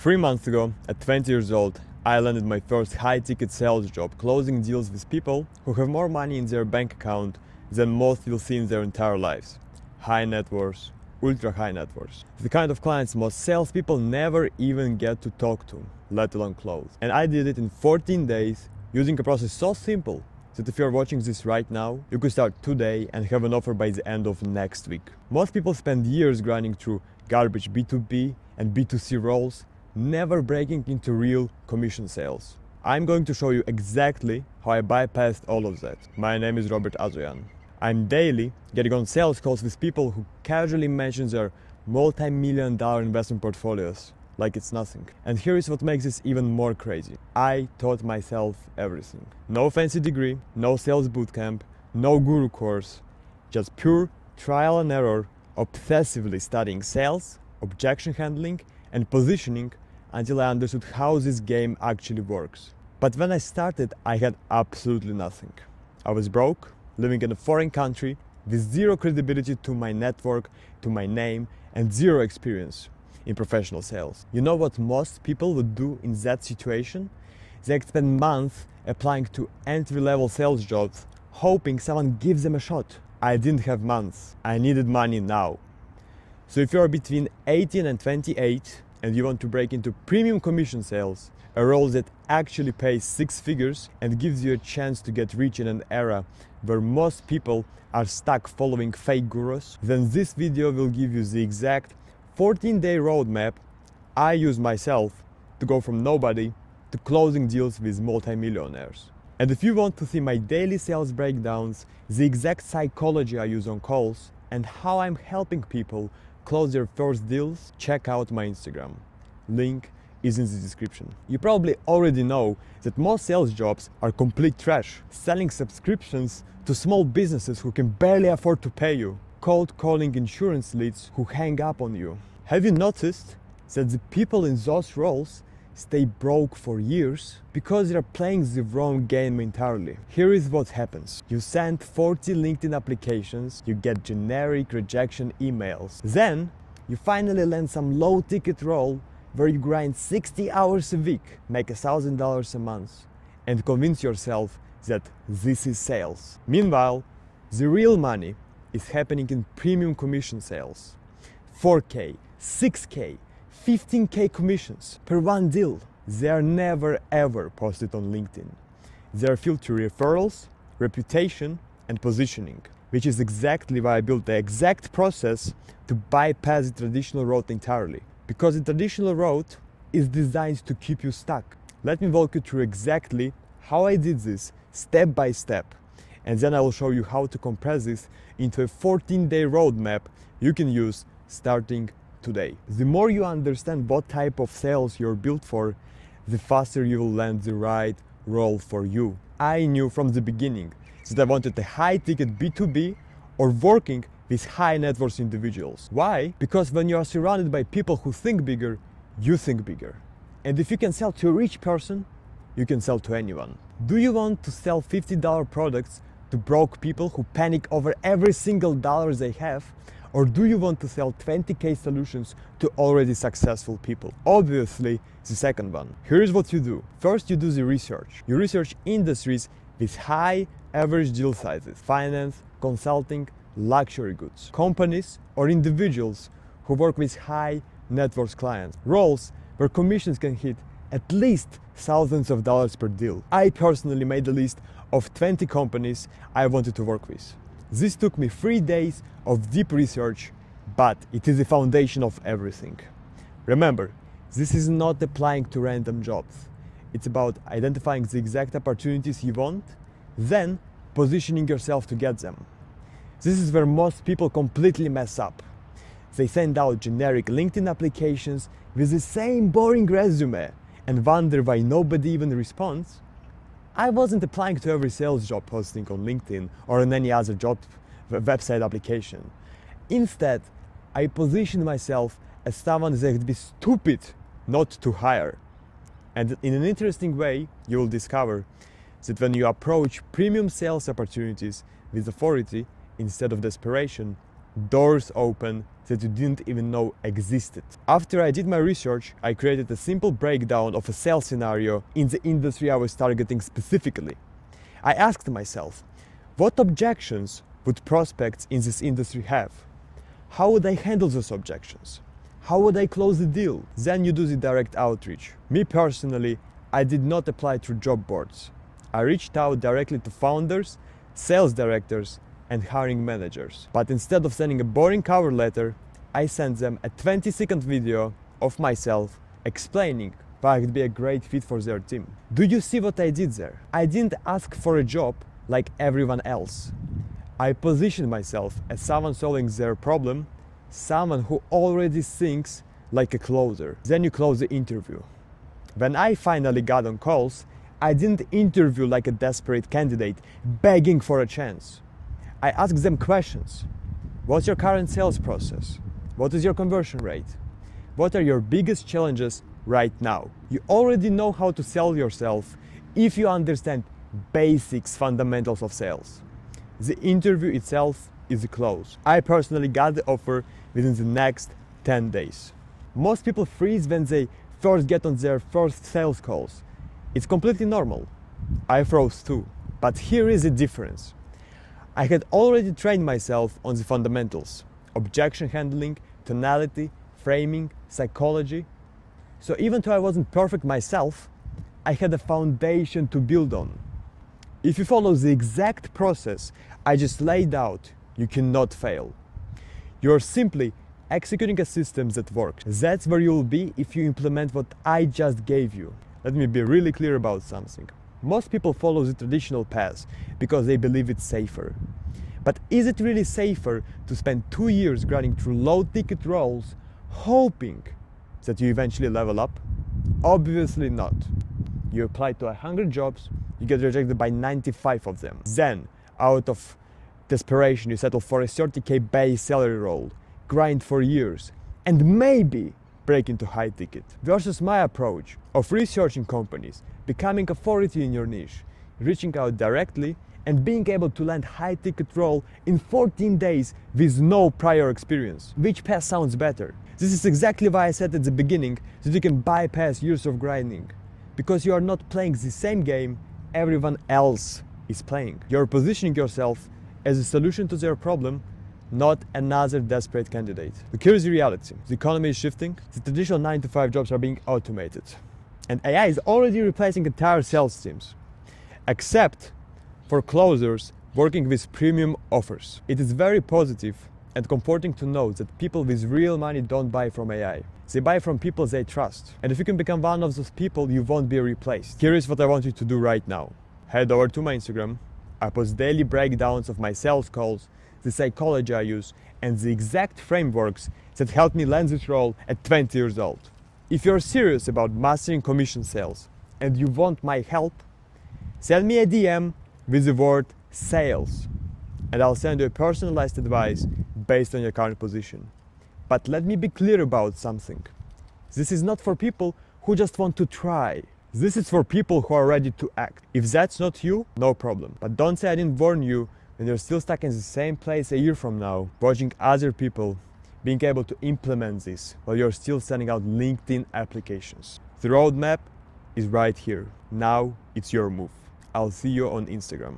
3 months ago, at 20 years old, I landed my first high-ticket sales job, closing deals with people who have more money in their bank account than most will see in their entire lives. High net worths, ultra high net worths. The kind of clients most salespeople never even get to talk to, let alone close. And I did it in 14 days, using a process so simple that if you're watching this right now, you could start today and have an offer by the end of next week. Most people spend years grinding through garbage B2B and B2C roles, never breaking into real commission sales. I'm going to show you exactly how I bypassed all of that. My name is Robert Azoyan. I'm daily getting on sales calls with people who casually mention their multi-million-dollar investment portfolios like it's nothing. And here is what makes this even more crazy. I taught myself everything. No fancy degree, no sales bootcamp, no guru course, just pure trial and error, obsessively studying sales, objection handling, and positioning until I understood how this game actually works. But when I started, I had absolutely nothing. I was broke, living in a foreign country, with zero credibility to my network, to my name, and zero experience in professional sales. You know what most people would do in that situation? They spend months applying to entry-level sales jobs, hoping someone gives them a shot. I didn't have months. I needed money now. So if you're between 18 and 28 and you want to break into premium commission sales, a role that actually pays 6 figures and gives you a chance to get rich in an era where most people are stuck following fake gurus, then this video will give you the exact 14-day roadmap I use myself to go from nobody to closing deals with multimillionaires. And if you want to see my daily sales breakdowns, the exact psychology I use on calls, and how I'm helping people close their first deals, check out my Instagram. Link is in the description. You probably already know that most sales jobs are complete trash. Selling subscriptions to small businesses who can barely afford to pay you. Cold calling insurance leads who hang up on you. Have you noticed that the people in those roles stay broke for years because they're playing the wrong game entirely? Here is what happens. You send 40 LinkedIn applications, you get generic rejection emails. Then you finally land some low ticket role where you grind 60 hours a week, make $1,000 a month, and convince yourself that this is sales. Meanwhile, the real money is happening in premium commission sales. 4K, 6K, 15K commissions per one deal. They are never ever posted on LinkedIn. They are fueled through referrals, reputation, and positioning, which is exactly why I built the exact process to bypass the traditional route entirely. Because the traditional route is designed to keep you stuck. Let me walk you through exactly how I did this step by step, and then I will show you how to compress this into a 14-day roadmap you can use starting today. The more you understand what type of sales you're built for, the faster you will land the right role for you. I knew from the beginning that I wanted a high-ticket B2B or working with high net worth individuals. Why? Because when you are surrounded by people who think bigger, you think bigger. And if you can sell to a rich person, you can sell to anyone. Do you want to sell $50 products to broke people who panic over every single dollar they have? Or do you want to sell 20K solutions to already successful people? Obviously, the second one. Here's what you do. First, you do the research. You research industries with high average deal sizes: finance, consulting, luxury goods. Companies or individuals who work with high net worth clients. Roles where commissions can hit at least thousands of dollars per deal. I personally made a list of 20 companies I wanted to work with. This took me 3 days of deep research, but it is the foundation of everything. Remember, this is not applying to random jobs. It's about identifying the exact opportunities you want, then positioning yourself to get them. This is where most people completely mess up. They send out generic LinkedIn applications with the same boring resume and wonder why nobody even responds. I wasn't applying to every sales job posting on LinkedIn or on any other job website application. Instead, I positioned myself as someone that would be stupid not to hire. And in an interesting way, you will discover that when you approach premium sales opportunities with authority instead of desperation, doors open that you didn't even know existed. After I did my research, I created a simple breakdown of a sales scenario in the industry I was targeting specifically. I asked myself, what objections would prospects in this industry have? How would I handle those objections? How would I close the deal? Then you do the direct outreach. Me personally, I did not apply through job boards. I reached out directly to founders, sales directors, and hiring managers. But instead of sending a boring cover letter, I sent them a 20-second video of myself explaining why I could be a great fit for their team. Do you see what I did there? I didn't ask for a job like everyone else. I positioned myself as someone solving their problem, someone who already thinks like a closer. Then you close the interview. When I finally got on calls, I didn't interview like a desperate candidate begging for a chance. I asked them questions. What's your current sales process? What is your conversion rate? What are your biggest challenges right now? You already know how to sell yourself if you understand basics, fundamentals of sales. The interview itself is a close. I personally got the offer within the next 10 days. Most people freeze when they first get on their first sales calls. It's completely normal. I froze too. But here is the difference. I had already trained myself on the fundamentals: objection handling, tonality, framing, psychology. So even though I wasn't perfect myself, I had a foundation to build on. If you follow the exact process I just laid out, you cannot fail. You're simply executing a system that works. That's where you'll be if you implement what I just gave you. Let me be really clear about something. Most people follow the traditional path because they believe it's safer. But is it really safer to spend 2 years grinding through low-ticket roles, hoping that you eventually level up? Obviously not. You apply to 100 jobs, you get rejected by 95 of them. Then, out of desperation, you settle for a 30K base salary role, grind for years, and maybe break into high ticket. Versus my approach of researching companies, becoming authority in your niche, reaching out directly, and being able to land high ticket role in 14 days with no prior experience. Which path sounds better? This is exactly why I said at the beginning that you can bypass years of grinding. Because you are not playing the same game everyone else is playing. You're positioning yourself as a solution to their problem, not another desperate candidate. But here's the reality. The economy is shifting. The traditional 9-to-5 jobs are being automated. And AI is already replacing entire sales teams. Except for closers working with premium offers. It is very positive and comforting to know that people with real money don't buy from AI. They buy from people they trust. And if you can become one of those people, you won't be replaced. Here is what I want you to do right now. Head over to my Instagram. I post daily breakdowns of my sales calls, the psychology I use, and the exact frameworks that helped me land this role at 20 years old. If you're serious about mastering commission sales and you want my help, send me a DM with the word sales, and I'll send you a personalized advice based on your current position. But let me be clear about something. This is not for people who just want to try. This is for people who are ready to act. If that's not you, no problem. But don't say I didn't warn you when you're still stuck in the same place a year from now, watching other people being able to implement this while you're still sending out LinkedIn applications. The roadmap is right here. Now it's your move. I'll see you on Instagram.